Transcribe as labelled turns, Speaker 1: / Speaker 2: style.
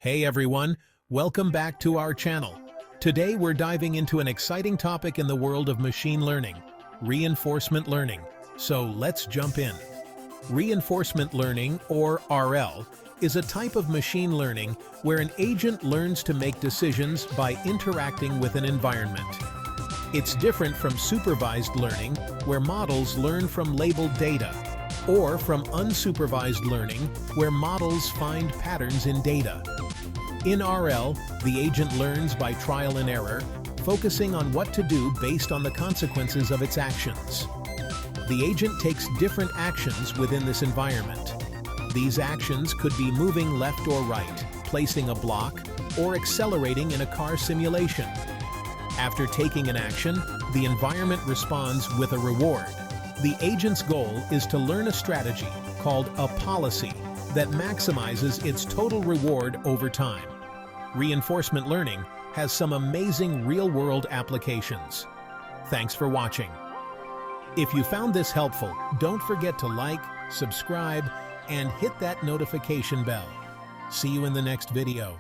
Speaker 1: Hey everyone, welcome back to our channel. Today we're diving into an exciting topic in the world of machine learning, reinforcement learning. So let's jump in. Reinforcement learning, or RL, is a type of machine learning where an agent learns to make decisions by interacting with an environment. It's different from supervised learning, where models learn from labeled data, or from unsupervised learning, where models find patterns in data. In RL, the agent learns by trial and error, focusing on what to do based on the consequences of its actions. The agent takes different actions within this environment. These actions could be moving left or right, placing a block, or accelerating in a car simulation. After taking an action, the environment responds with a reward. The agent's goal is to learn a strategy, called a policy, that maximizes its total reward over time. Reinforcement learning has some amazing real-world applications. Thanks for watching. If you found this helpful, don't forget to like, subscribe, and hit that notification bell. See you in the next video.